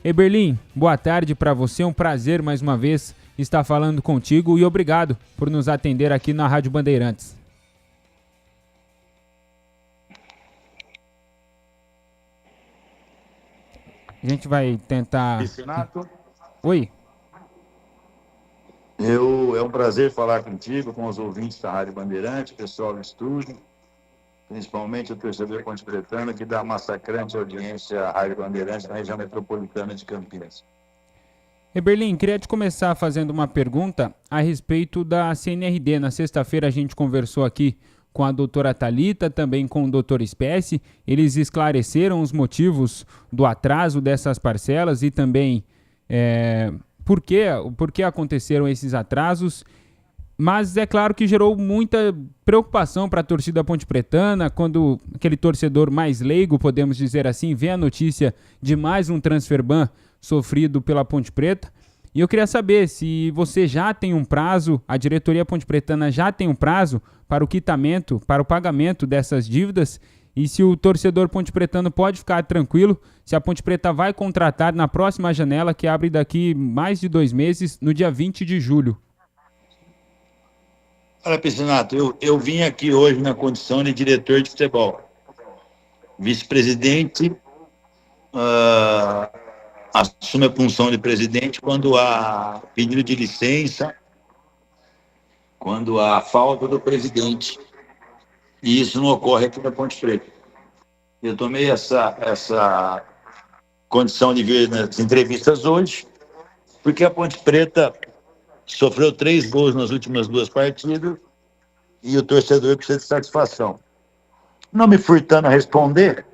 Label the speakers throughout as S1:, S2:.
S1: Eberlin, boa tarde para você, um prazer mais uma vez estar falando contigo e obrigado por nos atender aqui na Rádio Bandeirantes. A gente vai tentar...
S2: Piscinato.
S1: Oi.
S2: É um prazer falar contigo, com os ouvintes da Rádio Bandeirante, pessoal do estúdio, principalmente o torcedor ponte-pretano, que dá massacrante audiência à Rádio Bandeirante na região metropolitana de Campinas.
S1: Eberlin, queria te começar fazendo uma pergunta a respeito da CNRD. Na sexta-feira a gente conversou aqui com a doutora Thalita, também com o doutor Espécie. Eles esclareceram os motivos do atraso dessas parcelas e também por que aconteceram esses atrasos. Mas é claro que gerou muita preocupação para a torcida ponte-pretana quando aquele torcedor mais leigo, podemos dizer assim, vê a notícia de mais um transfer ban sofrido pela Ponte Preta. E eu queria saber se você já tem um prazo, a diretoria ponte-pretana já tem um prazo para o quitamento, para o pagamento dessas dívidas, e se o torcedor ponte-pretano pode ficar tranquilo, se a Ponte Preta vai contratar na próxima janela, que abre daqui mais de 2 meses, no dia 20 de julho.
S2: Olha, Piscinato, eu vim aqui hoje na condição de diretor de futebol. Vice-presidente assume a função de presidente quando há pedido de licença, quando há falta do presidente. E isso não ocorre aqui na Ponte Preta. Eu tomei essa condição de vir nas entrevistas hoje, porque a Ponte Preta sofreu 3 gols nas últimas 2 partidas e o torcedor precisa de satisfação. Não me furtando a responder,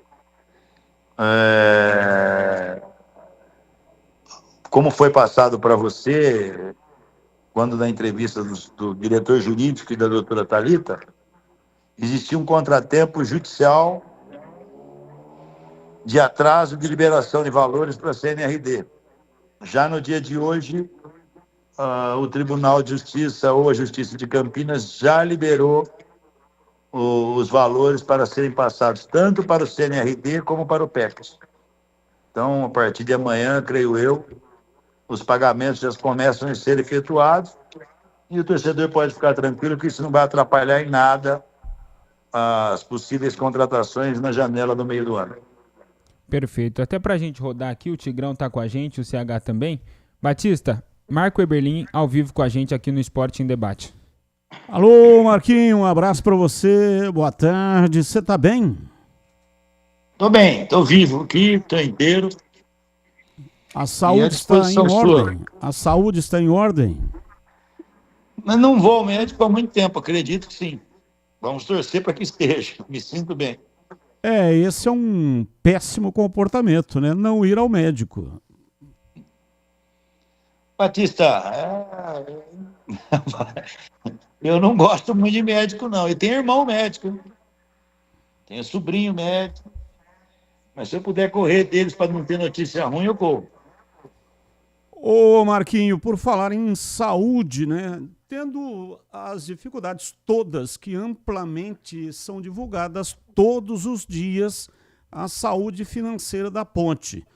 S2: como foi passado para você, quando na entrevista do diretor jurídico e da doutora Thalita, existia um contratempo judicial de atraso de liberação de valores para a CNRD. Já no dia de hoje, o Tribunal de Justiça ou a Justiça de Campinas já liberou os valores para serem passados tanto para o CNRD como para o PECS. Então, a partir de amanhã, creio eu, os pagamentos já começam a ser efetuados e o torcedor pode ficar tranquilo que isso não vai atrapalhar em nada as possíveis contratações na janela do meio do ano.
S1: Perfeito. Até para a gente rodar aqui, o Tigrão está com a gente, o CH também. Batista, Marco Eberlin ao vivo com a gente aqui no Esporte em Debate.
S3: Alô, Marquinho, um abraço para você, boa tarde, você tá bem?
S2: Tô bem, tô vivo aqui, tô inteiro.
S3: A saúde está em ordem? A saúde está em ordem?
S2: Mas não vou ao médico há muito tempo, acredito que sim. Vamos torcer para que esteja, me sinto bem.
S3: Esse é um péssimo comportamento, né? Não ir ao médico.
S2: Batista, eu não gosto muito de médico, não. E tenho irmão médico, tenho sobrinho médico. Mas se eu puder correr deles para não ter notícia ruim, eu corro.
S3: Ô, Marquinho, por falar em saúde, né? Tendo as dificuldades todas que amplamente são divulgadas todos os dias, a saúde financeira da Ponte.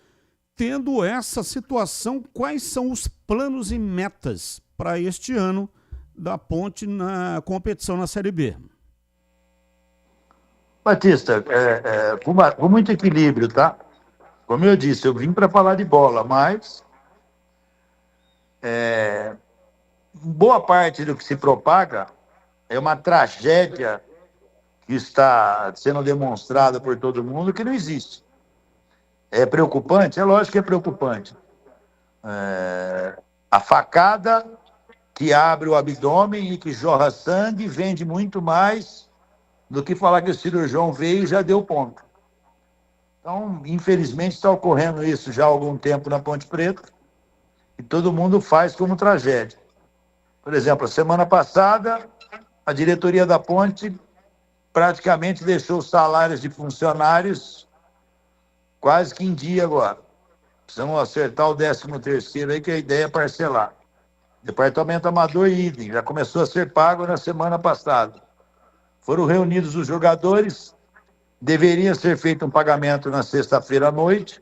S3: Tendo essa situação, quais são os planos e metas para este ano da Ponte na competição na Série B?
S2: Batista, com muito equilíbrio, tá? Como eu disse, eu vim para falar de bola, mas boa parte do que se propaga é uma tragédia que está sendo demonstrada por todo mundo que não existe. É preocupante? É lógico que é preocupante. A facada que abre o abdômen e que jorra sangue vende muito mais do que falar que o cirurgião veio e já deu ponto. Então, infelizmente, está ocorrendo isso já há algum tempo na Ponte Preta e todo mundo faz como tragédia. Por exemplo, a semana passada, a diretoria da Ponte praticamente deixou os salários de funcionários quase que em dia agora. Precisamos acertar o 13º aí, que a ideia é parcelar. Departamento Amador idem, já começou a ser pago na semana passada. Foram reunidos os jogadores, deveria ser feito um pagamento na sexta-feira à noite,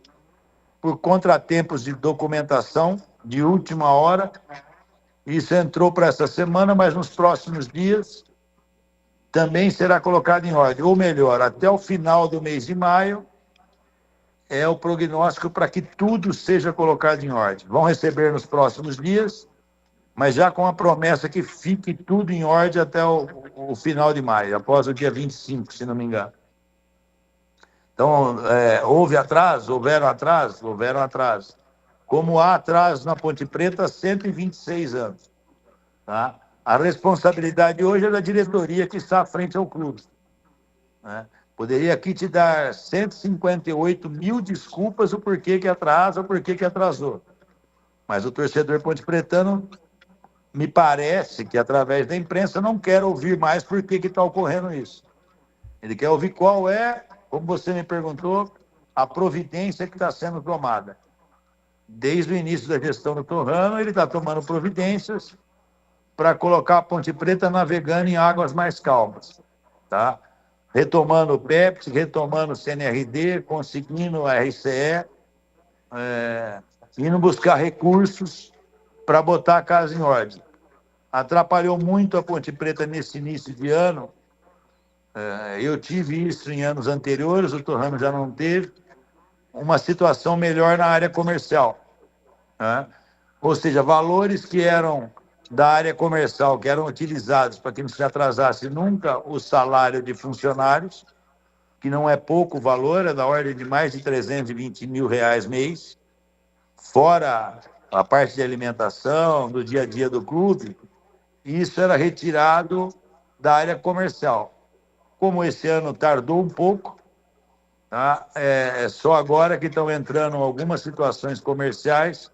S2: por contratempos de documentação de última hora. Isso entrou para essa semana, mas nos próximos dias também será colocado em ordem. Ou melhor, até o final do mês de maio é o prognóstico para que tudo seja colocado em ordem. Vão receber nos próximos dias, mas já com a promessa que fique tudo em ordem até o final de maio, após o dia 25, se não me engano. Então, houveram atrasos. Como há atraso na Ponte Preta há 126 anos. Tá? A responsabilidade hoje é da diretoria que está à frente ao clube. Né? Poderia aqui te dar 158 mil desculpas o porquê que atrasa, o porquê que atrasou. Mas o torcedor ponte-pretano, me parece que, através da imprensa, não quer ouvir mais por que está ocorrendo isso. Ele quer ouvir qual é, como você me perguntou, a providência que está sendo tomada. Desde o início da gestão do Torrano, ele está tomando providências para colocar a Ponte Preta navegando em águas mais calmas. Tá? Retomando o PEPS, retomando o CNRD, conseguindo a RCE, indo buscar recursos para botar a casa em ordem. Atrapalhou muito a Ponte Preta nesse início de ano. Eu tive isso em anos anteriores, o Torrano já não teve, uma situação melhor na área comercial. Né? Ou seja, valores que eram da área comercial, que eram utilizados para que não se atrasasse nunca o salário de funcionários, que não é pouco valor, é da ordem de mais de 320 mil reais mês, fora a parte de alimentação, do dia a dia do clube, isso era retirado da área comercial. Como esse ano tardou um pouco, tá? É só agora que estão entrando algumas situações comerciais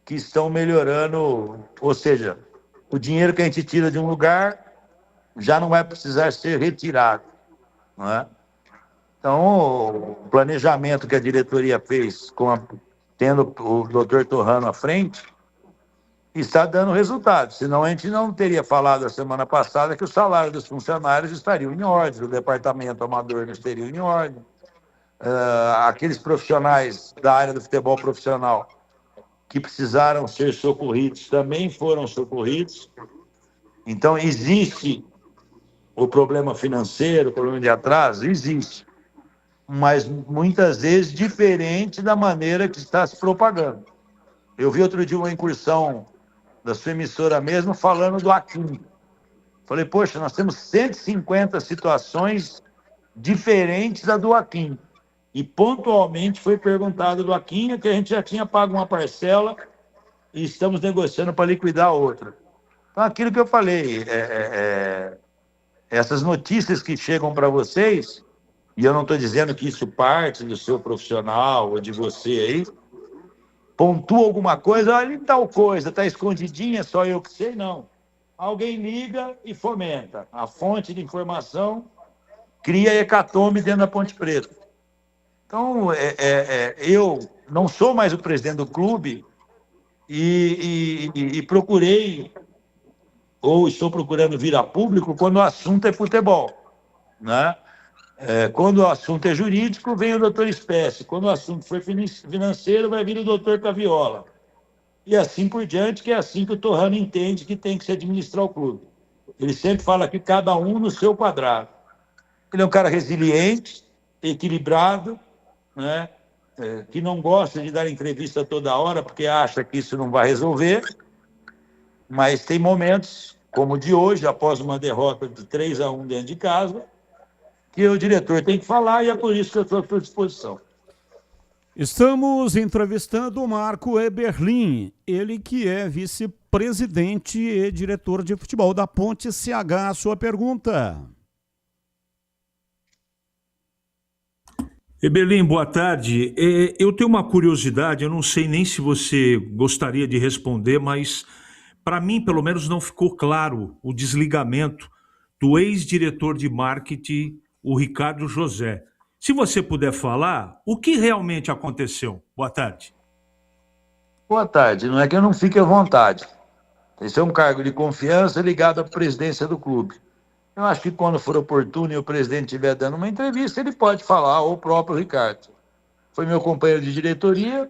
S2: que estão melhorando, ou seja, o dinheiro que a gente tira de um lugar já não vai precisar ser retirado. Não é? Então, o planejamento que a diretoria fez, tendo o doutor Torrano à frente, está dando resultado. Senão a gente não teria falado a semana passada que o salário dos funcionários estariam em ordem, o departamento amador não estaria em ordem. Aqueles profissionais da área do futebol profissional que precisaram ser socorridos também foram socorridos. Então, existe o problema financeiro, o problema de atraso? Existe. Mas, muitas vezes, diferente da maneira que está se propagando. Eu vi outro dia uma incursão da sua emissora mesmo falando do Aquim. Falei, poxa, nós temos 150 situações diferentes da do Aquim. E pontualmente foi perguntado do Aquinha que a gente já tinha pago uma parcela e estamos negociando para liquidar a outra. Então, aquilo que eu falei, essas notícias que chegam para vocês, e eu não estou dizendo que isso parte do seu profissional ou de você aí, pontua alguma coisa, olha, tal coisa, está escondidinha, só eu que sei, não. Alguém liga e fomenta. A fonte de informação cria hecatombe dentro da Ponte Preta. Então, eu não sou mais o presidente do clube e procurei, ou estou procurando vir a público, quando o assunto é futebol. Né? Quando o assunto é jurídico, vem o doutor Espécie. Quando o assunto for financeiro, vai vir o doutor Caviola. E assim por diante, que é assim que o Torrano entende que tem que se administrar o clube. Ele sempre fala que cada um no seu quadrado. Ele é um cara resiliente, equilibrado, né? Que não gosta de dar entrevista toda hora, porque acha que isso não vai resolver, mas tem momentos, como o de hoje, após uma derrota de 3-1 dentro de casa, que o diretor tem que falar, e é por isso que eu estou à sua disposição.
S3: Estamos entrevistando o Marco Eberlin, ele que é vice-presidente e diretor de futebol da Ponte CH. A sua pergunta.
S4: Eberlin, boa tarde. Eu tenho uma curiosidade, eu não sei nem se você gostaria de responder, mas para mim, pelo menos, não ficou claro o desligamento do ex-diretor de marketing, o Ricardo José. Se você puder falar, o que realmente aconteceu? Boa tarde.
S2: Boa tarde. Não é que eu não fique à vontade. Esse é um cargo de confiança ligado à presidência do clube. Eu acho que quando for oportuno e o presidente estiver dando uma entrevista, ele pode falar, ou o próprio Ricardo. foi meu companheiro de diretoria,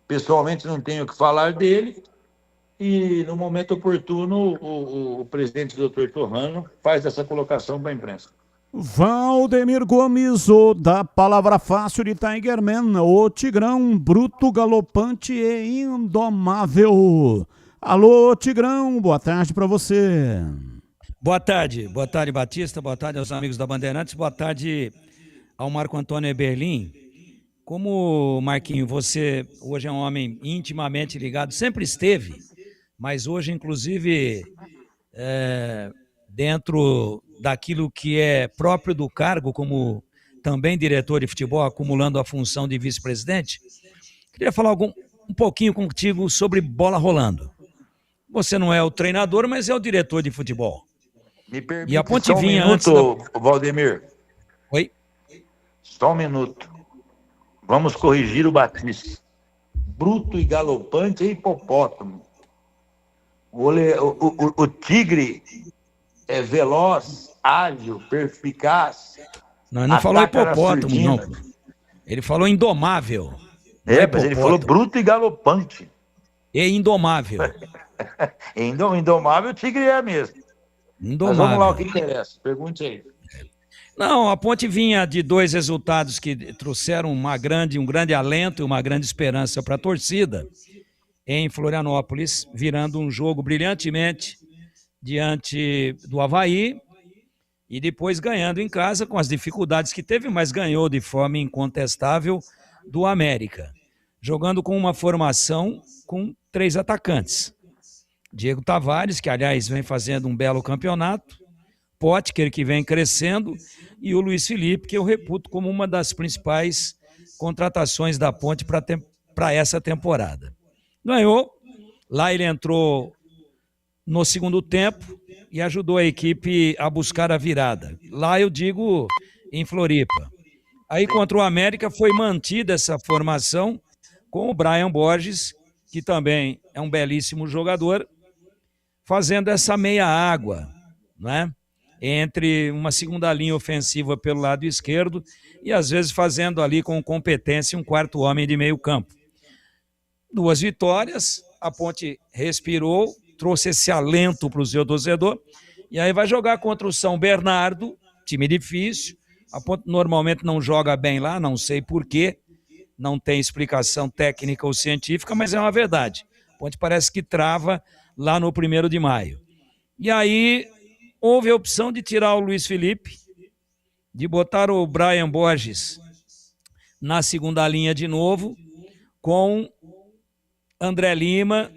S2: pessoalmente não tenho o que falar dele, e no momento oportuno o presidente doutor Torrano faz essa colocação para a imprensa.
S3: Valdemir Gomes, o da palavra fácil de Tigerman, o Tigrão, bruto, galopante e indomável. Alô, Tigrão, boa tarde para você.
S5: Boa tarde Batista, boa tarde aos amigos da Bandeirantes, boa tarde ao Marco Antônio Eberlin. Como, Marquinho, você hoje é um homem intimamente ligado, sempre esteve, mas hoje, inclusive, dentro daquilo que é próprio do cargo, como também diretor de futebol, acumulando a função de vice-presidente, queria falar um pouquinho contigo sobre bola rolando. Você não é o treinador, mas é o diretor de futebol.
S2: Me permite
S5: E a Ponte
S2: só um
S5: vinha
S2: minuto,
S5: antes
S2: Valdemir.
S5: Oi?
S2: Só um minuto. Vamos corrigir o Batista. Bruto e galopante é hipopótamo. O tigre é veloz, ágil, perspicaz.
S5: Não, ele não falou
S2: ataca na
S5: hipopótamo,
S2: surdina.
S5: não. Ele falou indomável. Não
S2: Mas ele falou
S5: hipopótamo.
S2: bruto e galopante.
S5: E indomável.
S2: Indomável, o tigre é mesmo. Mas vamos lá, o que interessa. Pergunte aí.
S5: Não, a Ponte vinha de 2 resultados que trouxeram um grande alento e uma grande esperança para a torcida em Florianópolis, virando um jogo brilhantemente diante do Avaí e depois ganhando em casa com as dificuldades que teve, mas ganhou de forma incontestável do América, jogando com uma formação com 3 atacantes. Diego Tavares, que aliás vem fazendo um belo campeonato, Potker, que vem crescendo, e o Luiz Felipe, que eu reputo como uma das principais contratações da Ponte para essa temporada. Ganhou, lá ele entrou no segundo tempo e ajudou a equipe a buscar a virada. Lá eu digo em Floripa. Aí contra o América foi mantida essa formação com o Brian Borges, que também é um belíssimo jogador, fazendo essa meia água, né? Entre uma segunda linha ofensiva pelo lado esquerdo e às vezes fazendo ali com competência um quarto homem de meio campo. 2 vitórias, a Ponte respirou, trouxe esse alento para o seu torcedor e aí vai jogar contra o São Bernardo, time difícil. A Ponte normalmente não joga bem lá, não sei porquê, não tem explicação técnica ou científica, mas é uma verdade. A Ponte parece que trava lá no 1º de maio. E aí houve a opção de tirar o Luiz Felipe, de botar o Brian Borges na segunda linha de novo, com André Lima,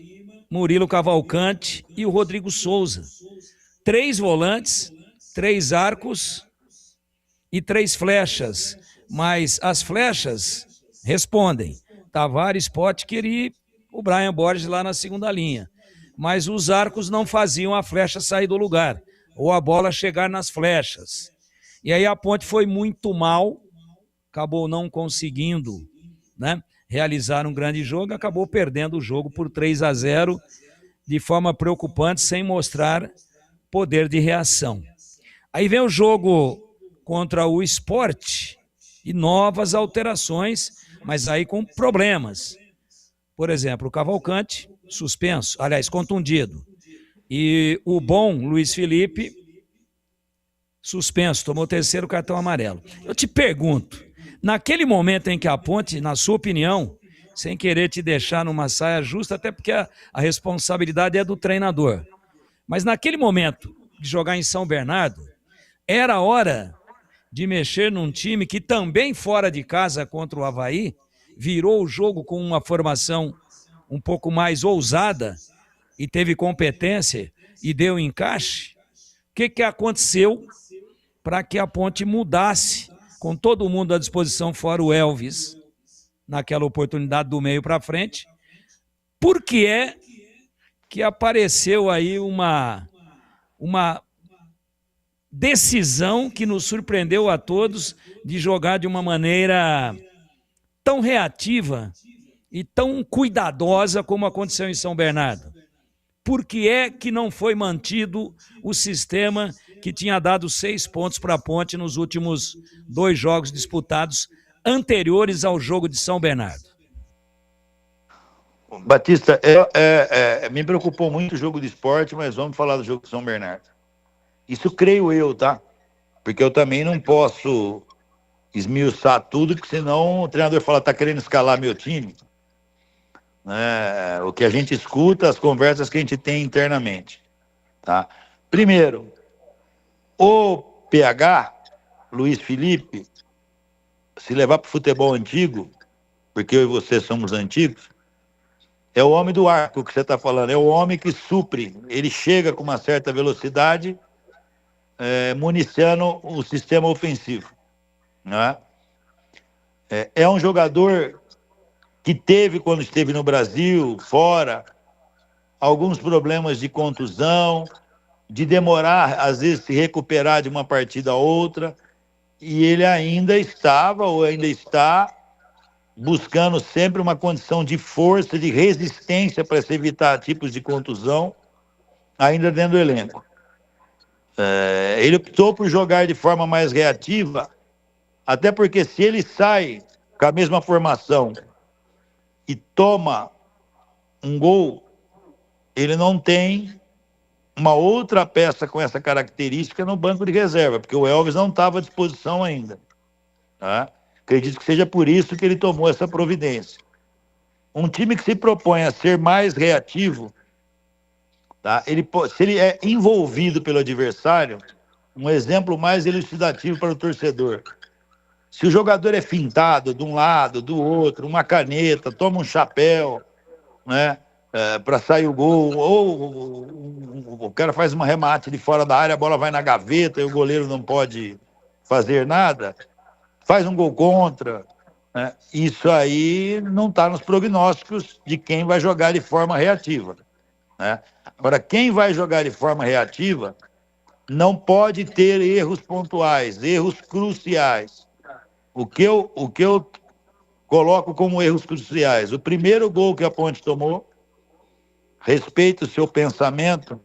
S5: Murilo Cavalcante e o Rodrigo Souza. 3 volantes, 3 arcos e 3 flechas. Mas as flechas respondem Tavares, Potker e o Brian Borges lá na segunda linha. Mas os arcos não faziam a flecha sair do lugar, ou a bola chegar nas flechas. E aí a Ponte foi muito mal, acabou não conseguindo, né, realizar um grande jogo, acabou perdendo o jogo por 3-0, de forma preocupante, sem mostrar poder de reação. Aí vem o jogo contra o Sport e novas alterações, mas aí com problemas. Por exemplo, o Cavalcante, suspenso, aliás, contundido. E o bom Luiz Felipe, suspenso, tomou o 3º cartão amarelo. Eu te pergunto, naquele momento em que a Ponte, na sua opinião, sem querer te deixar numa saia justa, até porque a responsabilidade é do treinador, mas naquele momento de jogar em São Bernardo, era hora de mexer num time que também fora de casa contra o Avaí, virou o jogo com uma formação um pouco mais ousada e teve competência e deu encaixe. O que aconteceu para que a Ponte mudasse, com todo mundo à disposição, fora o Elvis, naquela oportunidade do meio para frente? Por que é que apareceu aí uma decisão que nos surpreendeu a todos de jogar de uma maneira tão reativa e tão cuidadosa como aconteceu em São Bernardo? Por que é que não foi mantido o sistema que tinha dado 6 pontos para a Ponte nos últimos 2 jogos disputados anteriores ao jogo de São Bernardo?
S2: Batista, me preocupou muito o jogo de esporte, mas vamos falar do jogo de São Bernardo. Isso creio eu, tá? Porque eu também não posso esmiuçar tudo, porque senão o treinador fala, tá querendo escalar meu time. O que a gente escuta, as conversas que a gente tem internamente. Tá? Primeiro, o PH, Luiz Felipe, se levar para o futebol antigo, porque eu e você somos antigos, é o homem do arco que você está falando, é o homem que supre, ele chega com uma certa velocidade, municiando o sistema ofensivo. Né? É um jogador que teve, quando esteve no Brasil, fora, alguns problemas de contusão, de demorar, às vezes, se recuperar de uma partida a outra, e ele ainda estava, ou ainda está, buscando sempre uma condição de força, de resistência para se evitar tipos de contusão, ainda dentro do elenco. Ele optou por jogar de forma mais reativa, até porque se ele sai com a mesma formação e toma um gol, ele não tem uma outra peça com essa característica no banco de reserva, porque o Elvis não estava à disposição ainda. Tá? Acredito que seja por isso que ele tomou essa providência. Um time que se propõe a ser mais reativo, tá? Se ele é envolvido pelo adversário, um exemplo mais elucidativo para o torcedor. Se o jogador é fintado de um lado, do outro, uma caneta, toma um chapéu, né, para sair o gol, ou o cara faz uma remate de fora da área, a bola vai na gaveta e o goleiro não pode fazer nada, faz um gol contra, né? Isso aí não está nos prognósticos de quem vai jogar de forma reativa. Né? Agora, quem vai jogar de forma reativa não pode ter erros pontuais, erros cruciais. O que eu coloco como erros cruciais? O primeiro gol que a Ponte tomou, respeito o seu pensamento,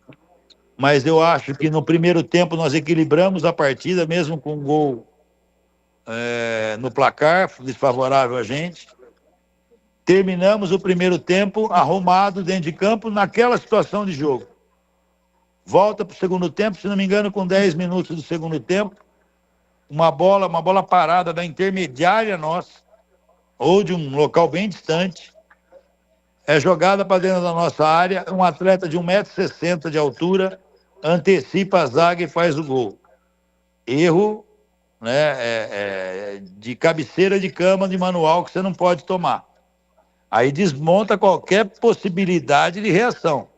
S2: mas eu acho que no primeiro tempo nós equilibramos a partida, mesmo com um gol no placar, desfavorável a gente. Terminamos o primeiro tempo arrumado dentro de campo, naquela situação de jogo. Volta para o segundo tempo, se não me engano, com 10 minutos do segundo tempo, uma bola parada da intermediária nossa, ou de um local bem distante, é jogada para dentro da nossa área, um atleta de 1,60 m de altura, antecipa a zaga e faz o gol. Erro, né, de cabeceira de cama de manual que você não pode tomar. Aí desmonta qualquer possibilidade de reação.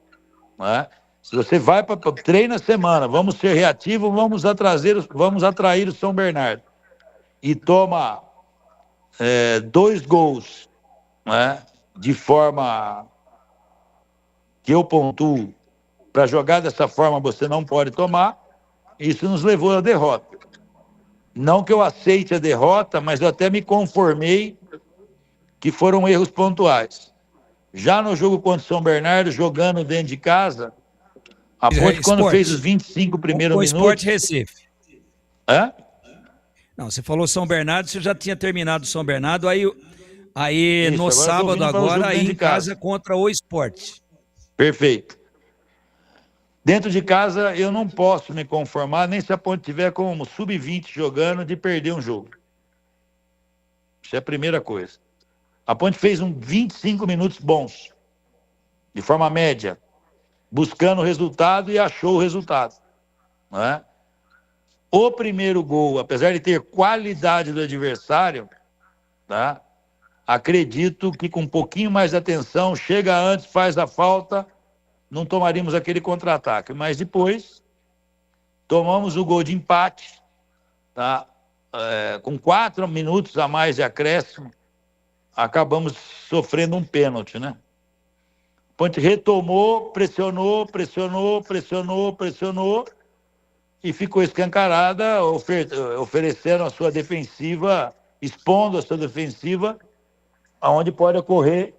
S2: Né? Se você vai para treino na semana, vamos ser reativos, vamos atrair o São Bernardo. E toma 2 gols, né, de forma que eu pontuo, para jogar dessa forma você não pode tomar, isso nos levou à derrota. Não que eu aceite a derrota, mas eu até me conformei que foram erros pontuais. Já no jogo contra o São Bernardo, jogando dentro de casa, a Ponte, quando fez os 25 primeiros minutos...
S5: O Sport Recife.
S2: Hã?
S5: Não, você falou São Bernardo, você já tinha terminado São Bernardo, aí
S2: Isso,
S5: no sábado agora, aí em casa contra o Sport.
S2: Perfeito. Dentro de casa, eu não posso me conformar, nem se a Ponte tiver como sub-20 jogando, de perder um jogo. Isso é a primeira coisa. A Ponte fez 25 minutos bons, de forma média, buscando o resultado e achou o resultado. Né? O primeiro gol, apesar de ter qualidade do adversário, tá? Acredito que com um pouquinho mais de atenção, chega antes, faz a falta, não tomaríamos aquele contra-ataque. Mas depois, tomamos o gol de empate, tá? Com 4 minutos a mais de acréscimo, acabamos sofrendo um pênalti, né? A Ponte retomou, pressionou e ficou escancarada, oferecendo a sua defensiva, expondo a sua defensiva, aonde pode ocorrer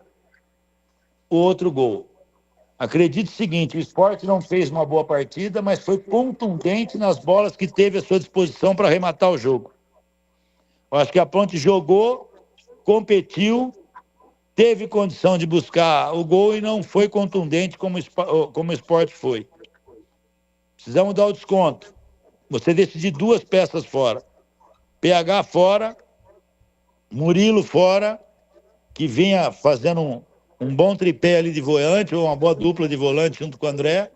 S2: o outro gol. Acredito o seguinte, o Sport não fez uma boa partida, mas foi contundente nas bolas que teve à sua disposição para arrematar o jogo. Eu acho que a Ponte jogou, competiu, teve condição de buscar o gol e não foi contundente como o Sport foi. Precisamos dar o desconto. Você decidir 2 peças fora. PH fora, Murilo fora, que vinha fazendo um bom tripé ali de volante, ou uma boa dupla de volante junto com o André,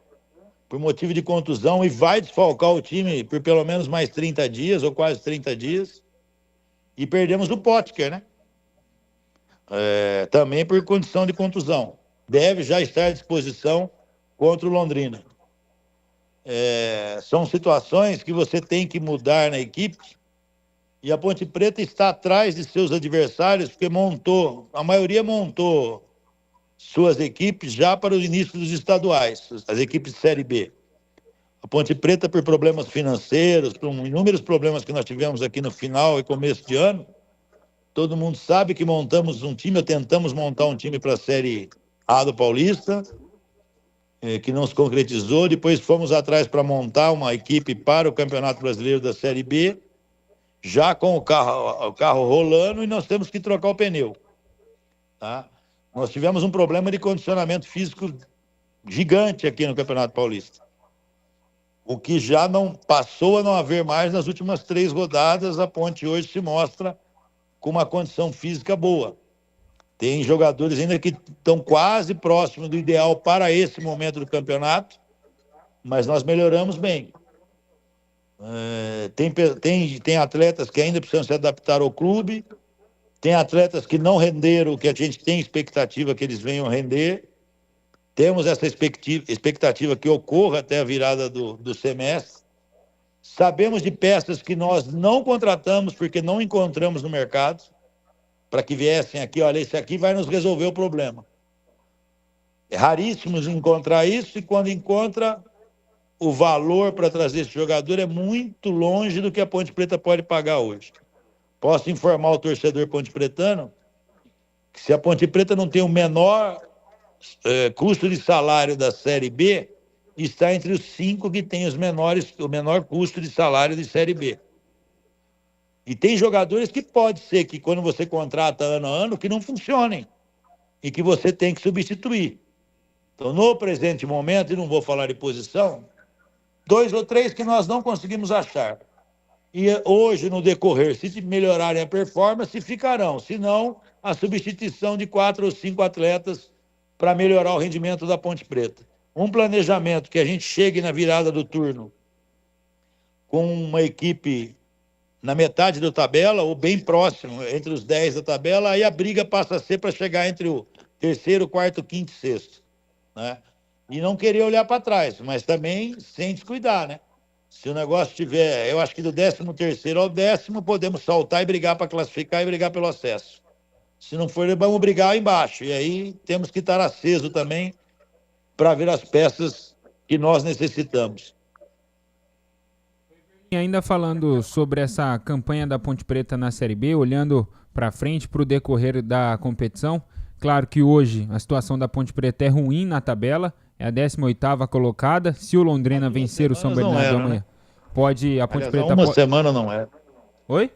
S2: por motivo de contusão, e vai desfalcar o time por pelo menos mais 30 dias, ou quase 30 dias. E perdemos o Potker, né? Também por condição de contusão. Deve já estar à disposição contra o Londrina. São situações que você tem que mudar na equipe, e a Ponte Preta está atrás de seus adversários, porque a maioria montou suas equipes já para o início dos estaduais, as equipes de Série B. A Ponte Preta, por problemas financeiros, por inúmeros problemas que nós tivemos aqui no final e começo de ano, todo mundo sabe que montamos um time, ou tentamos montar um time para a Série A do Paulista, que não se concretizou. Depois fomos atrás para montar uma equipe para o Campeonato Brasileiro da Série B, já com o carro rolando, e nós temos que trocar o pneu. Tá? Nós tivemos um problema de condicionamento físico gigante aqui no Campeonato Paulista. O que já não passou a não haver mais nas últimas 3 rodadas. A Ponte hoje se mostra com uma condição física boa. Tem jogadores ainda que estão quase próximos do ideal para esse momento do campeonato, mas nós melhoramos bem. Tem atletas que ainda precisam se adaptar ao clube, tem atletas que não renderam o que a gente tem expectativa que eles venham render. Temos essa expectativa que ocorra até a virada do semestre. Sabemos de peças que nós não contratamos porque não encontramos no mercado, para que viessem aqui, olha, esse aqui vai nos resolver o problema. É raríssimo encontrar isso, e quando encontra, o valor para trazer esse jogador é muito longe do que a Ponte Preta pode pagar hoje. Posso informar o torcedor ponte-pretano que, se a Ponte Preta não tem o menor custo de salário da Série B, está entre os 5 que tem o menor custo de salário de Série B. E tem jogadores que pode ser que, quando você contrata ano a ano, que não funcionem e que você tem que substituir. Então, no presente momento, e não vou falar de posição, 2 ou 3 que nós não conseguimos achar. E hoje, no decorrer, se melhorarem a performance, ficarão. Se não, a substituição de 4 ou 5 atletas para melhorar o rendimento da Ponte Preta. Um planejamento que a gente chegue na virada do turno com uma equipe na metade da tabela, ou bem próximo, entre os 10 da tabela, aí a briga passa a ser para chegar entre o 3º, 4º, 5º e 6º. Né? E não querer olhar para trás, mas também sem descuidar, né? Se o negócio tiver, eu acho que do 13º ao 10º, podemos saltar e brigar para classificar e brigar pelo acesso. Se não for, vamos brigar embaixo. E aí temos que estar aceso também para ver as peças que nós necessitamos.
S1: E ainda falando sobre essa campanha da Ponte Preta na Série B, olhando para frente, para o decorrer da competição, claro que hoje a situação da Ponte Preta é ruim na tabela, é a 18ª colocada. Se o Londrina vencer o São Bernardo amanhã, né? Pode a Ponte Preta...
S2: Há uma semana não era.
S1: Oi?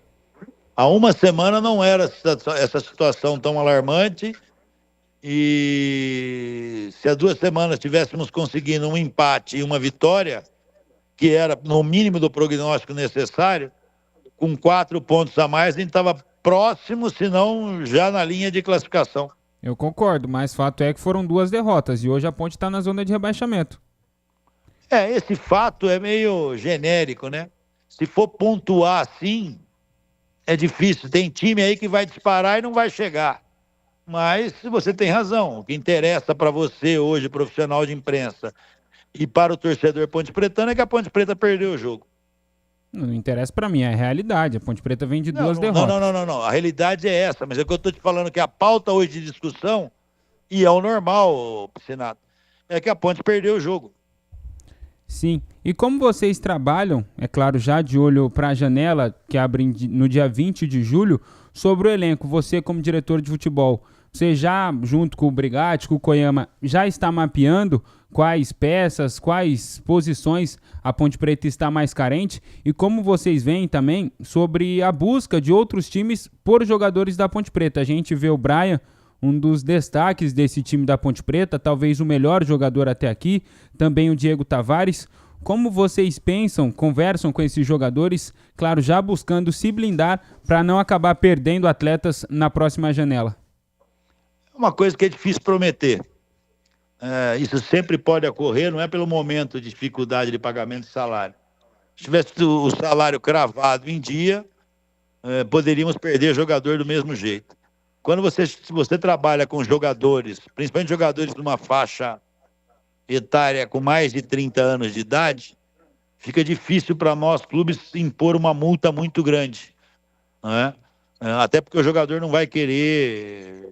S2: Há uma semana não era essa situação tão alarmante, e se há 2 semanas tivéssemos conseguindo um empate e uma vitória, que era no mínimo do prognóstico necessário, com 4 pontos a mais, a gente estava próximo, se não já na linha de classificação.
S1: Eu concordo, mas fato é que foram 2 derrotas e hoje a Ponte está na zona de rebaixamento.
S2: Esse fato é meio genérico, né? Se for pontuar assim, é difícil. Tem time aí que vai disparar e não vai chegar. Mas você tem razão. O que interessa para você hoje, profissional de imprensa, e para o torcedor ponte-pretano, é que a Ponte Preta perdeu o jogo.
S1: Não interessa para mim, é a realidade. A Ponte Preta vem de 2 derrotas.
S2: Não. A realidade é essa, mas é que eu estou te falando que a pauta hoje de discussão, e é o normal, Piscinato, é que a Ponte perdeu o jogo.
S1: Sim, e como vocês trabalham, é claro, já de olho para a janela, que abre no dia 20 de julho, sobre o elenco, você como diretor de futebol, você já, junto com o Brigatti, com o Koyama, já está mapeando quais peças, quais posições a Ponte Preta está mais carente e como vocês veem também sobre a busca de outros times por jogadores da Ponte Preta. A gente vê o Brian, um dos destaques desse time da Ponte Preta, talvez o melhor jogador até aqui, também o Diego Tavares. Como vocês pensam, conversam com esses jogadores, claro, já buscando se blindar para não acabar perdendo atletas na próxima janela?
S2: Uma coisa que é difícil prometer. Isso sempre pode ocorrer, não é pelo momento de dificuldade de pagamento de salário. Se tivesse o salário cravado em dia, poderíamos perder jogador do mesmo jeito. Se você trabalha com jogadores, principalmente jogadores de uma faixa etária com mais de 30 anos de idade, fica difícil para nós clubes impor uma multa muito grande, não é? Até porque o jogador não vai querer,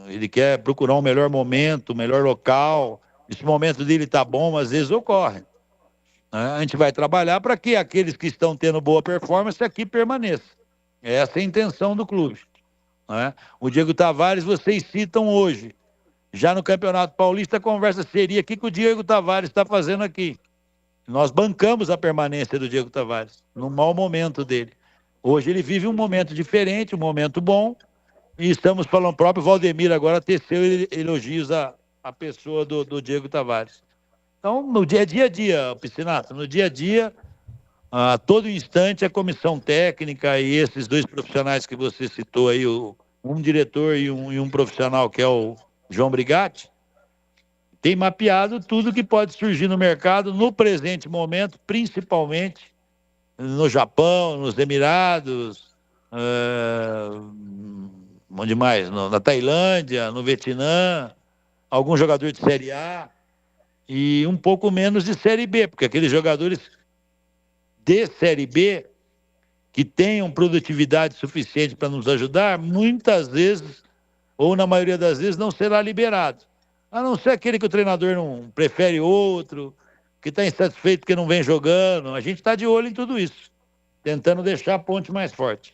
S2: ele quer procurar um melhor momento, um melhor local. Esse momento dele está bom, mas às vezes ocorre, né? A gente vai trabalhar para que aqueles que estão tendo boa performance aqui permaneçam. Essa é a intenção do clube, né? O Diego Tavares, vocês citam hoje. Já no Campeonato Paulista, a conversa seria o que o Diego Tavares está fazendo aqui. Nós bancamos a permanência do Diego Tavares, no mau momento dele. Hoje ele vive um momento diferente, um momento bom, e estamos falando, o próprio Valdemir agora teceu elogios à pessoa do Diego Tavares. Então, no dia a dia, Piscinato, no dia a dia, a todo instante, a comissão técnica e esses dois profissionais que você citou aí, um diretor e um profissional que é o João Brigatti, tem mapeado tudo que pode surgir no mercado no presente momento, principalmente no Japão, nos Emirados, onde mais? Na Tailândia, no Vietnã, algum jogador de Série A e um pouco menos de Série B, porque aqueles jogadores de Série B que tenham produtividade suficiente para nos ajudar, muitas vezes, ou na maioria das vezes, não será liberado. A não ser aquele que o treinador não prefere outro, que está insatisfeito porque não vem jogando. A gente está de olho em tudo isso, tentando deixar a Ponte mais forte.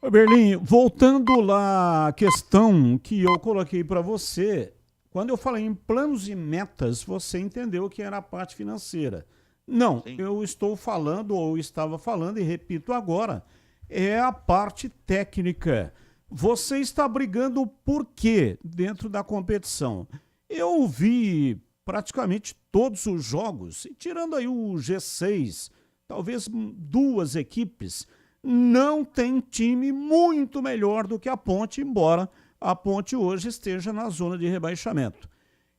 S3: Ô Berlim, voltando lá à questão que eu coloquei para você, quando eu falei em planos e metas, você entendeu que era a parte financeira. Não, sim. Eu estou falando, ou estava falando, e repito agora, é a parte técnica. Você está brigando por quê dentro da competição? Eu vi praticamente todos os jogos, tirando aí o G6, talvez duas equipes, não tem time muito melhor do que a Ponte, embora a Ponte hoje esteja na zona de rebaixamento.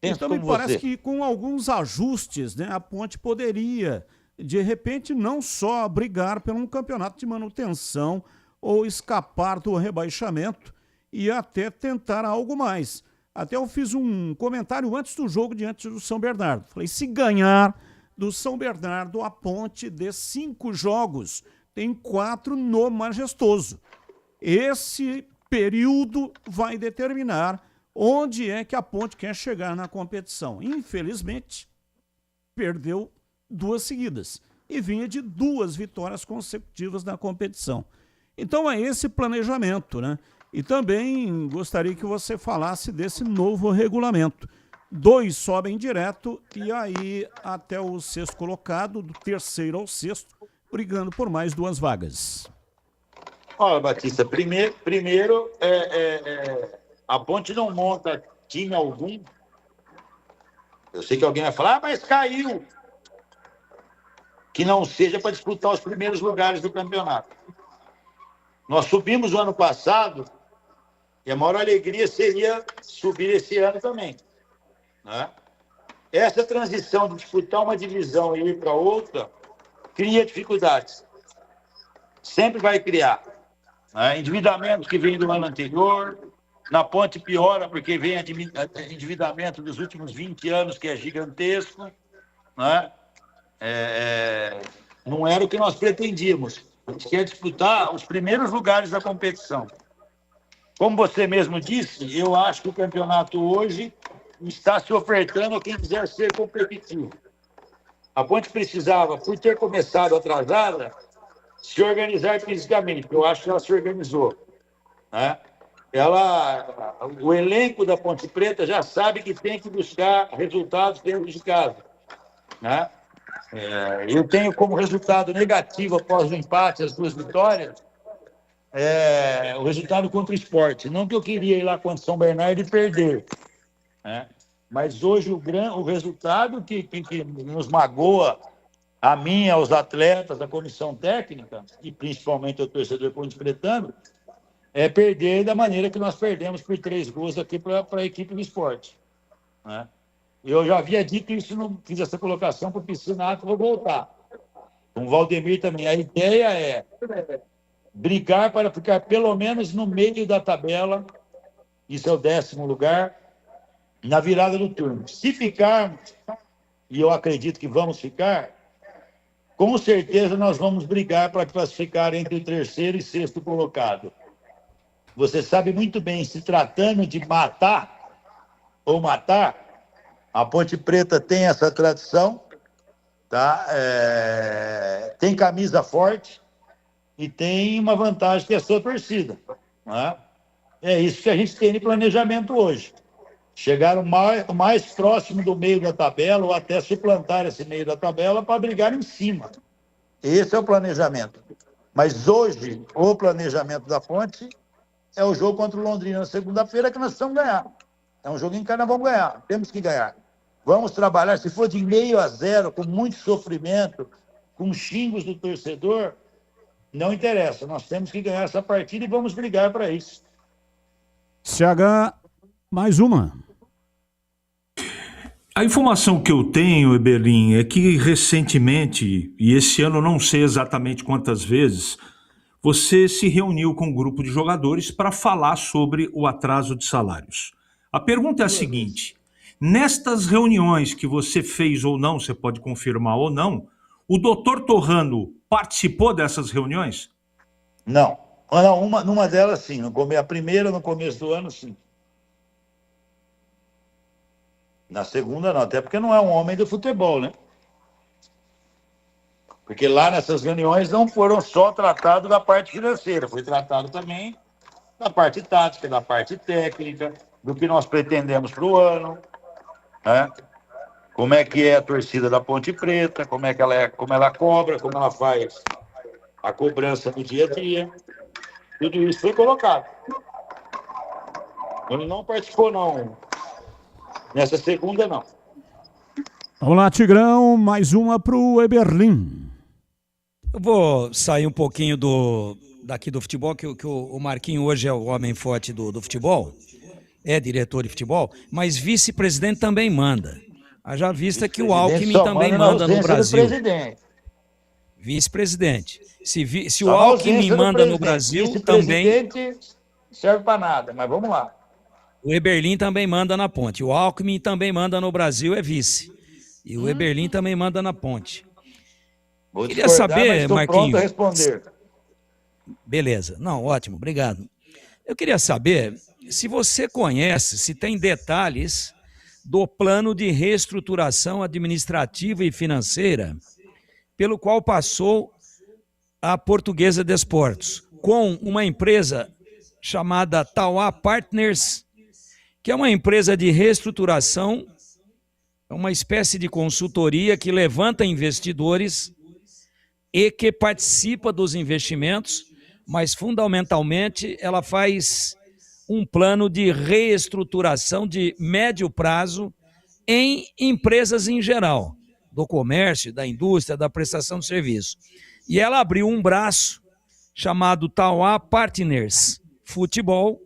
S3: Então me parece que com alguns ajustes, né, a Ponte poderia, de repente, não só brigar por um campeonato de manutenção ou escapar do rebaixamento e até tentar algo mais. Até eu fiz um comentário antes do jogo diante do São Bernardo. Falei, se ganhar do São Bernardo, a Ponte de 5 jogos tem 4 no Majestoso. Esse período vai determinar onde é que a Ponte quer chegar na competição. Infelizmente, perdeu 2 seguidas e vinha de 2 vitórias consecutivas na competição. Então é esse planejamento, né? E também gostaria que você falasse desse novo regulamento. 2 sobem direto e aí até o 6º colocado, do 3º ao 6º, brigando por mais 2 vagas.
S2: Olha, Batista, primeiro a Ponte não monta time algum. Eu sei que alguém vai falar, mas caiu. Que não seja para disputar os primeiros lugares do campeonato. Nós subimos o ano passado e a maior alegria seria subir esse ano também, né? Essa transição de disputar uma divisão e ir para outra cria dificuldades. Sempre vai criar, né? Endividamento que vem do ano anterior. Na Ponte piora porque vem endividamento dos últimos 20 anos, que é gigantesco, né? Não era o que nós pretendíamos. A gente quer disputar os primeiros lugares da competição. Como você mesmo disse, eu acho que o campeonato hoje está se ofertando a quem quiser ser competitivo. A Ponte precisava, por ter começado atrasada, se organizar fisicamente. Eu acho que ela se organizou, né? o elenco da Ponte Preta já sabe que tem que buscar resultados dentro de casa, né? Eu tenho como resultado negativo após o empate, as 2 vitórias, o resultado contra o Sport. Não que eu queria ir lá contra São Bernardo e perder, né? Mas hoje o resultado que nos magoa, a mim, aos atletas, a comissão técnica, e principalmente ao torcedor ponte-pretano, é perder da maneira que nós perdemos por 3 gols aqui para a equipe do Sport, né? Eu já havia dito isso, não fiz essa colocação para o Piscinato, vou voltar. Com o Valdemir também. A ideia é brigar para ficar pelo menos no meio da tabela, isso é o 10º lugar, na virada do turno. Se ficarmos, e eu acredito que vamos ficar, com certeza nós vamos brigar para classificar entre o 3º e 6º colocado. Você sabe muito bem, se tratando de matar, a Ponte Preta tem essa tradição, tá? Tem camisa forte e tem uma vantagem que é a sua torcida, né? É isso que a gente tem de planejamento hoje. Chegar o mais próximo do meio da tabela ou até suplantar esse meio da tabela para brigar em cima. Esse é o planejamento. Mas hoje, o planejamento da Ponte é o jogo contra o Londrina na segunda-feira que nós precisamos ganhar. É um joguinho que nós vamos ganhar. Temos que ganhar. Vamos trabalhar, se for de 0-0, com muito sofrimento, com xingos do torcedor, não interessa. Nós temos que ganhar essa partida e vamos brigar para isso.
S3: CH, mais uma.
S4: A informação que eu tenho, Eberlin, é que recentemente, e esse ano eu não sei exatamente quantas vezes, você se reuniu com um grupo de jogadores para falar sobre o atraso de salários. A pergunta é a seguinte: nestas reuniões que você fez ou não, você pode confirmar ou não, o doutor Torrano participou dessas reuniões?
S2: Não. Numa delas, sim. A primeira, no começo do ano, sim. Na segunda, não. Até porque não é um homem do futebol, né? Porque lá nessas reuniões não foram só tratados da parte financeira, foi tratado também da parte tática, da parte técnica, do que nós pretendemos para o ano, né? Como é que é a torcida da Ponte Preta, como ela cobra, como ela faz a cobrança no dia a dia. Tudo isso foi colocado. Ele não participou, não. Nessa segunda, não.
S3: Vamos lá, Tigrão, mais uma para o Eberlin.
S5: Eu vou sair um pouquinho daqui do futebol, que o Marquinho hoje é o homem forte do futebol, é diretor de futebol, mas vice-presidente também manda. Haja vista que o Alckmin também manda no Brasil. Vice-presidente. Se o Alckmin manda no Brasil, também...
S2: serve para nada, mas vamos lá.
S5: O Eberlin também manda na Ponte. O Alckmin também manda no Brasil, é vice. E o Eberlin também manda na Ponte. Queria saber, Marquinhos...
S2: pronto a responder.
S5: Beleza. Não, ótimo, obrigado. Eu queria saber se você conhece, se tem detalhes do plano de reestruturação administrativa e financeira pelo qual passou a Portuguesa Desportos, com uma empresa chamada Tauá Partners, que é uma empresa de reestruturação, é uma espécie de consultoria que levanta investidores e que participa dos investimentos, mas fundamentalmente ela faz um plano de reestruturação de médio prazo em empresas em geral, do comércio, da indústria, da prestação de serviço. E ela abriu um braço chamado Tauá Partners Futebol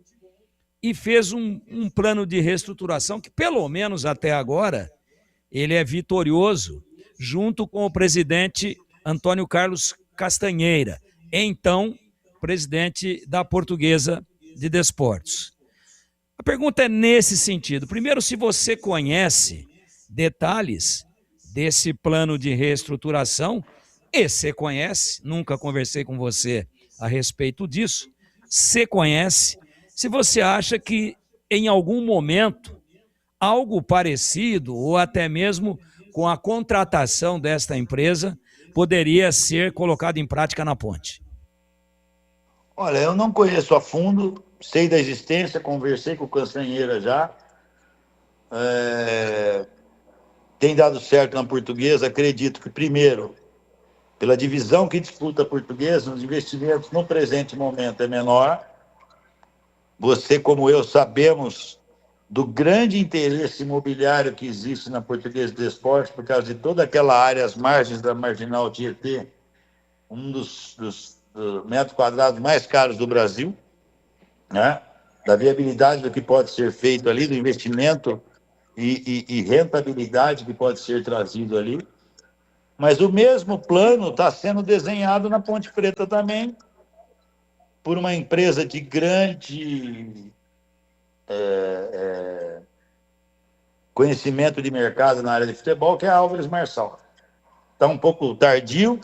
S5: e fez um plano de reestruturação que, pelo menos até agora, ele é vitorioso, junto com o presidente Antônio Carlos Castanheira, então presidente da Portuguesa de Desportos. A pergunta é nesse sentido. Primeiro, se você conhece detalhes desse plano de reestruturação, e se conhece, nunca conversei com você a respeito disso, se conhece, se você acha que em algum momento algo parecido ou até mesmo com a contratação desta empresa poderia ser colocado em prática na Ponte.
S2: Olha, eu não conheço a fundo, sei da existência, conversei com o Castanheira já. Tem dado certo na Portuguesa. Acredito que, primeiro, pela divisão que disputa a Portuguesa, os investimentos no presente momento é menor. Você, como eu, sabemos do grande interesse imobiliário que existe na Portuguesa de Esporte, por causa de toda aquela área, as margens da Marginal Tietê, um dos metros quadrados mais caros do Brasil, né? Da viabilidade do que pode ser feito ali, do investimento e rentabilidade que pode ser trazido ali. Mas o mesmo plano está sendo desenhado na Ponte Preta também, por uma empresa de grande conhecimento de mercado na área de futebol, que é a Álvares Marçal. Está um pouco tardio,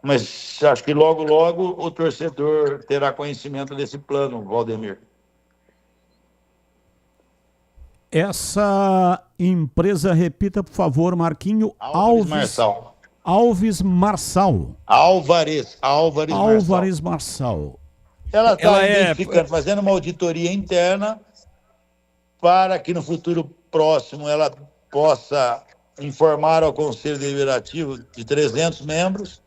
S2: mas acho que logo, logo o torcedor terá conhecimento desse plano, Valdemir.
S3: Essa empresa, repita, por favor, Marquinho.
S2: Álvares Marçal.
S3: Álvares Marçal.
S2: Álvares
S3: Marçal.
S2: Ela está identificando, fazendo uma auditoria interna para que no futuro próximo ela possa informar ao Conselho Deliberativo de 300 membros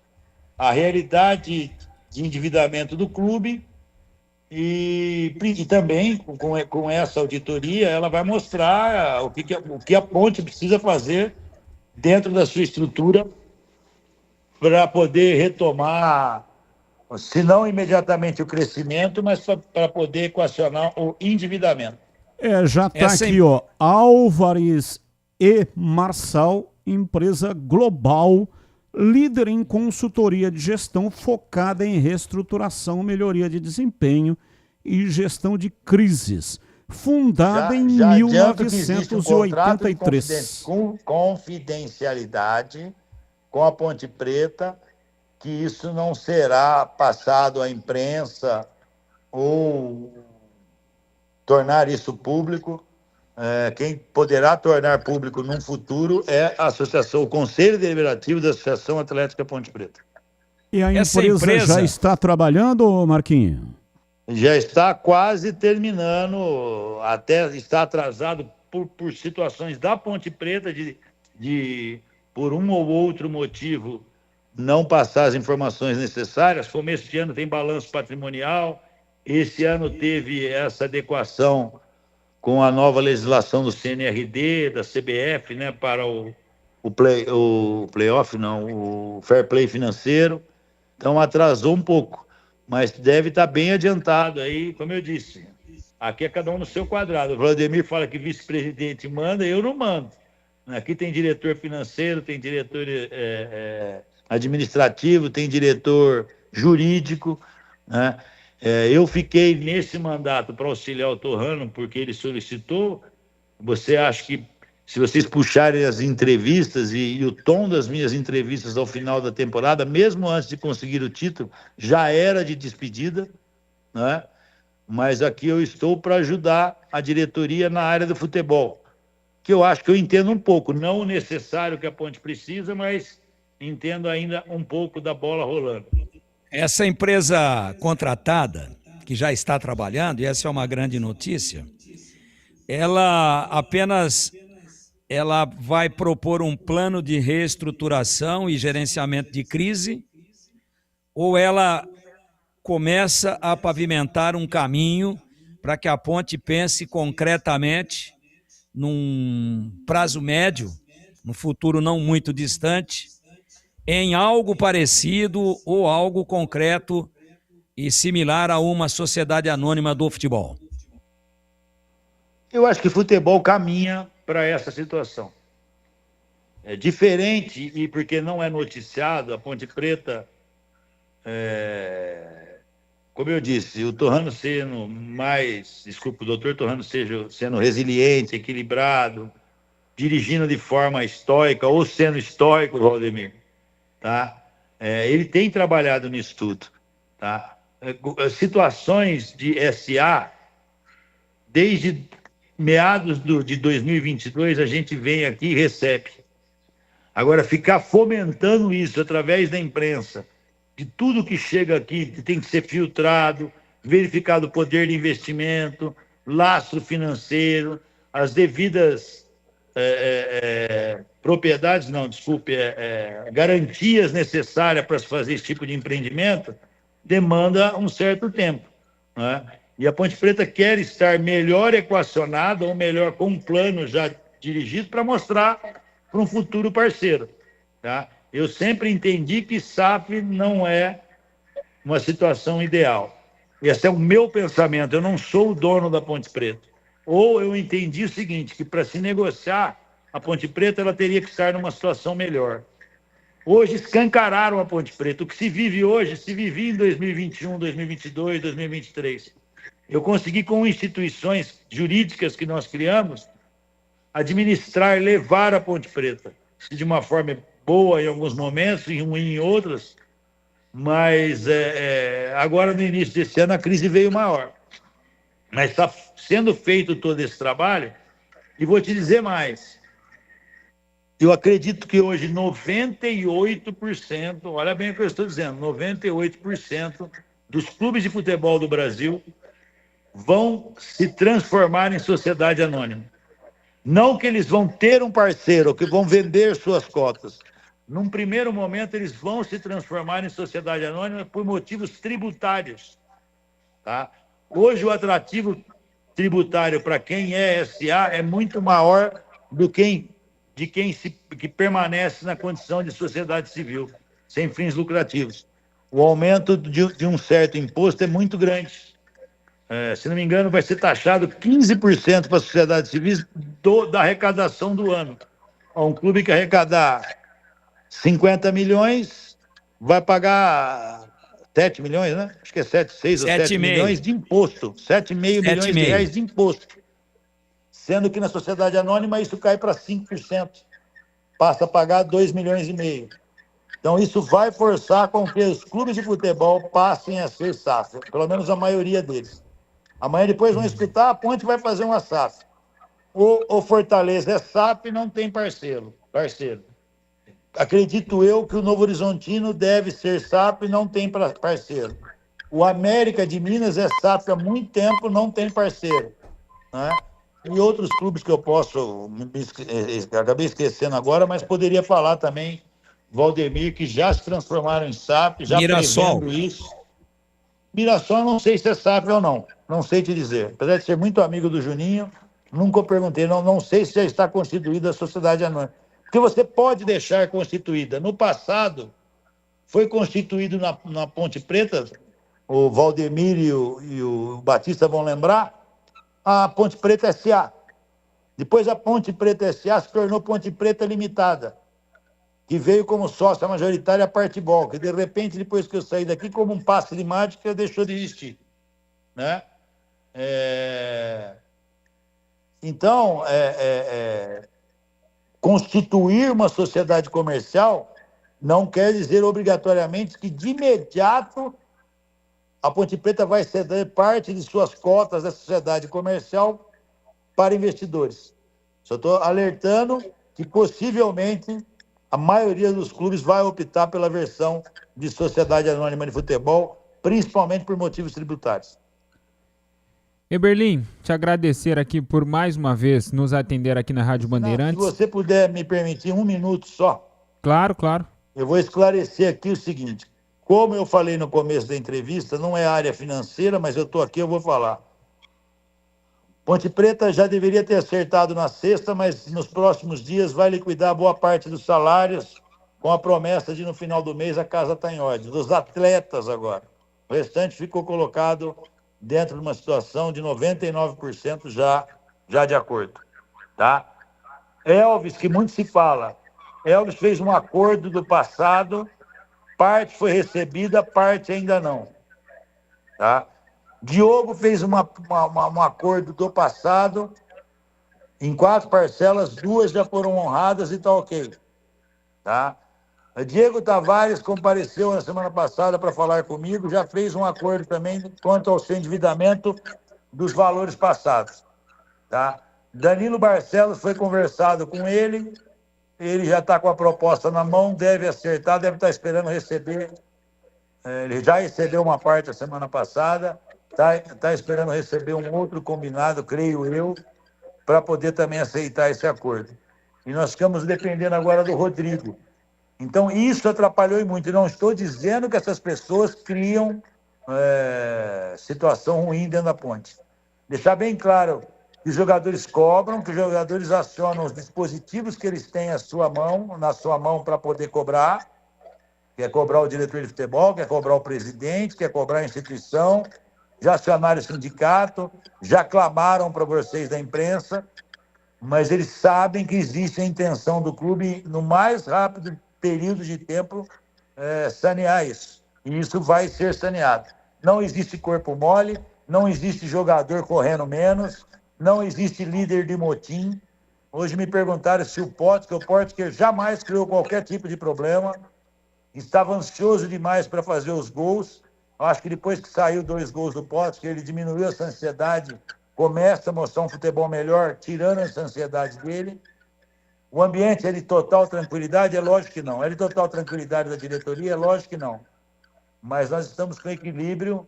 S2: a realidade de endividamento do clube e também com essa auditoria ela vai mostrar o que a Ponte precisa fazer dentro da sua estrutura para poder retomar, se não imediatamente o crescimento, mas para poder equacionar o endividamento.
S3: Já está aqui, ó, Álvares e Marçal, empresa global, líder em consultoria de gestão focada em reestruturação, melhoria de desempenho e gestão de crises. Fundada em 1983.
S2: Com confidencialidade com a Ponte Preta, que isso não será passado à imprensa ou tornar isso público. Quem poderá tornar público num futuro é a associação, o Conselho Deliberativo da Associação Atlética Ponte Preta.
S3: E a empresa já está trabalhando, Marquinhos?
S2: Já está quase terminando, até está atrasado por situações da Ponte Preta de por um ou outro motivo, não passar as informações necessárias. Começo de ano tem balanço patrimonial, esse ano teve essa adequação com a nova legislação do CNRD, da CBF, né, para o fair play financeiro. Então atrasou um pouco, mas deve estar bem adiantado aí, como eu disse. Aqui é cada um no seu quadrado. O Vladimir fala que vice-presidente manda, eu não mando. Aqui tem diretor financeiro, tem diretor administrativo, tem diretor jurídico, né? Eu fiquei nesse mandato para auxiliar o Torrano, porque ele solicitou. Você acha que, se vocês puxarem as entrevistas e o tom das minhas entrevistas ao final da temporada, mesmo antes de conseguir o título, já era de despedida, né? Mas aqui eu estou para ajudar a diretoria na área do futebol, que eu acho que eu entendo um pouco, não o necessário que a Ponte precisa, mas entendo ainda um pouco da bola rolando.
S5: Essa empresa contratada, que já está trabalhando, e essa é uma grande notícia, ela vai propor um plano de reestruturação e gerenciamento de crise, ou ela começa a pavimentar um caminho para que a Ponte pense concretamente num prazo médio, no futuro não muito distante, em algo parecido ou algo concreto e similar a uma sociedade anônima do futebol?
S2: Eu acho que o futebol caminha para essa situação. É diferente, e porque não é noticiado, a Ponte Preta, como eu disse, o Torrano sendo o doutor Torrano sendo resiliente, equilibrado, dirigindo de forma estoica, ou sendo estoico, Valdemir, tá? Ele tem trabalhado nisso tudo, tá? Situações de SA, desde meados de 2022, a gente vem aqui e recebe. Agora, ficar fomentando isso através da imprensa, de tudo que chega aqui, que tem que ser filtrado, verificado o poder de investimento, lastro financeiro, as devidas propriedades, não, desculpe, garantias necessárias para se fazer esse tipo de empreendimento, demanda um certo tempo, né? E a Ponte Preta quer estar melhor equacionada, ou melhor, com um plano já dirigido para mostrar para um futuro parceiro, tá? Eu sempre entendi que SAF não é uma situação ideal. Esse é o meu pensamento, eu não sou o dono da Ponte Preta. Ou eu entendi o seguinte, que para se negociar a Ponte Preta, ela teria que estar numa situação melhor. Hoje escancararam a Ponte Preta. O que se vive hoje, se vivia em 2021, 2022, 2023. Eu consegui, com instituições jurídicas que nós criamos, administrar, levar a Ponte Preta. De uma forma boa em alguns momentos e ruim em outras, mas agora, no início desse ano, a crise veio maior. Mas está sendo feito todo esse trabalho, e vou te dizer mais. Eu acredito que hoje 98%, olha bem o que eu estou dizendo, 98% dos clubes de futebol do Brasil vão se transformar em sociedade anônima. Não que eles vão ter um parceiro, ou que vão vender suas cotas. Num primeiro momento, eles vão se transformar em sociedade anônima por motivos tributários, tá? Hoje, o atrativo tributário para quem é SA é muito maior do que que permanece na condição de sociedade civil, sem fins lucrativos. O aumento de um certo imposto é muito grande. Se não me engano, vai ser taxado 15% para a sociedade civil da arrecadação do ano. Um clube que arrecadar 50 milhões vai pagar 7 milhões, né? Acho que é 6 ou 7 milhões de imposto. 7,5 milhões de reais de imposto. Sendo que na sociedade anônima isso cai para 5%. Passa a pagar 2,5 milhões. Então isso vai forçar com que os clubes de futebol passem a ser SAF, pelo menos a maioria deles. Amanhã depois vão escutar, a Ponte vai fazer uma SAF. O Fortaleza é SAF e não tem parceiro. Acredito eu que o Novo Horizontino deve ser SAF e não tem parceiro. O América de Minas é SAF há muito tempo, não tem parceiro, né? E outros clubes que eu posso... Acabei esquecendo agora, mas poderia falar também, Valdemir, que já se transformaram em SAF, já prevendo isso. Mirassol, não sei se é SAF ou não. Não sei te dizer. Apesar de ser muito amigo do Juninho, nunca perguntei. Não sei se já está constituída a sociedade anônima. Porque você pode deixar constituída. No passado, foi constituído na Ponte Preta, o Valdemir e o Batista vão lembrar, a Ponte Preta S.A. Depois a Ponte Preta S.A. se tornou Ponte Preta Limitada, que veio como sócia majoritária a Partibol, que de repente, depois que eu saí daqui, como um passe de mágica, deixou de existir, né? Então, constituir uma sociedade comercial não quer dizer obrigatoriamente que, de imediato, a Ponte Preta vai ceder parte de suas cotas da sociedade comercial para investidores. Só estou alertando que, possivelmente, a maioria dos clubes vai optar pela versão de sociedade anônima de futebol, principalmente por motivos tributários.
S1: Eberlin, te agradecer aqui por mais uma vez nos atender aqui na Rádio Bandeirantes.
S2: Se você puder me permitir 1 minuto só.
S1: Claro, claro.
S2: Eu vou esclarecer aqui o seguinte. Como eu falei no começo da entrevista, não é área financeira, mas eu estou aqui, eu vou falar. Ponte Preta já deveria ter acertado na sexta, mas nos próximos dias vai liquidar boa parte dos salários, com a promessa de no final do mês a casa está em ordem. Dos atletas agora. O restante ficou colocado dentro de uma situação de 99% já de acordo, tá? Elvis, que muito se fala, Elvis fez um acordo do passado, parte foi recebida, parte ainda não, tá? Diogo fez um acordo do passado, em 4 parcelas, 2 já foram honradas e está ok, tá? Diego Tavares compareceu na semana passada para falar comigo, já fez um acordo também quanto ao seu endividamento dos valores passados, tá? Danilo Barcelos foi conversado com ele já está com a proposta na mão, deve acertar, deve estar esperando receber, ele já recebeu uma parte a semana passada, Tá esperando receber um outro combinado, creio eu, para poder também aceitar esse acordo. E nós ficamos dependendo agora do Rodrigo. Então, isso atrapalhou muito. E não estou dizendo que essas pessoas criam situação ruim dentro da Ponte. Deixar bem claro que os jogadores cobram, que os jogadores acionam os dispositivos que eles têm na sua mão para poder cobrar. Quer cobrar o diretor de futebol, quer cobrar o presidente, quer cobrar a instituição. Já acionaram o sindicato, já clamaram para vocês da imprensa, mas eles sabem que existe a intenção do clube, no mais rápido período de tempo, sanear isso. E isso vai ser saneado. Não existe corpo mole, não existe jogador correndo menos, não existe líder de motim. Hoje me perguntaram se o Potker jamais criou qualquer tipo de problema, estava ansioso demais para fazer os gols. Eu acho que depois que saiu 2 gols do Potker, ele diminuiu essa ansiedade, começa a mostrar um futebol melhor, tirando essa ansiedade dele. O ambiente é de total tranquilidade? É lógico que não. É de total tranquilidade da diretoria? É lógico que não. Mas nós estamos com equilíbrio,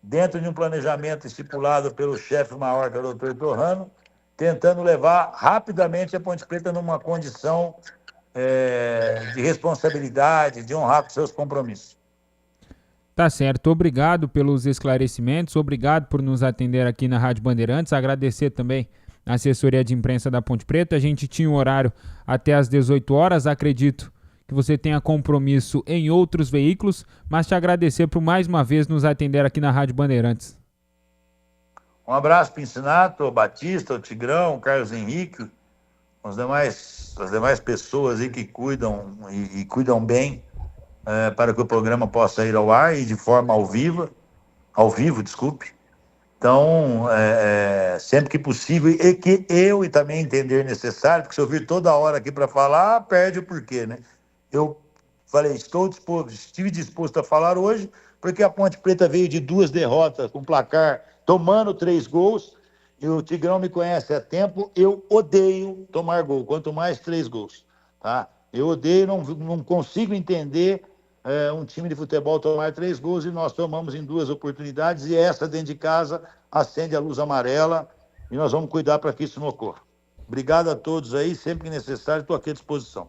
S2: dentro de um planejamento estipulado pelo chefe maior, que é o doutor Torrano, tentando levar rapidamente a Ponte Preta numa condição de responsabilidade, de honrar com seus compromissos.
S1: Tá certo, obrigado pelos esclarecimentos, obrigado por nos atender aqui na Rádio Bandeirantes, agradecer também a assessoria de imprensa da Ponte Preta. A gente tinha um horário até às 18 horas, acredito que você tenha compromisso em outros veículos, mas te agradecer por mais uma vez nos atender aqui na Rádio Bandeirantes.
S2: Um abraço para o Ensinato, o Batista, o Tigrão, o Carlos Henrique, as demais pessoas aí que cuidam e cuidam bem para que o programa possa ir ao ar e de forma ao vivo, desculpe. Então, sempre que possível, e que eu e também entender necessário, porque se eu vir toda hora aqui para falar, perde o porquê, né? Eu falei, estive disposto a falar hoje, porque a Ponte Preta veio de 2 derrotas com placar, tomando 3 gols, e o Tigrão me conhece há tempo, eu odeio tomar gol, quanto mais 3 gols, tá? Eu odeio, não consigo entender um time de futebol tomar 3 gols, e nós tomamos em 2 oportunidades, e essa dentro de casa acende a luz amarela, e nós vamos cuidar para que isso não ocorra. Obrigado a todos aí, sempre que necessário, estou aqui à disposição.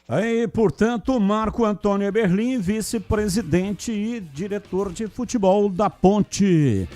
S3: Aí, portanto, Marco Antônio Eberlin, vice-presidente e diretor de futebol da Ponte.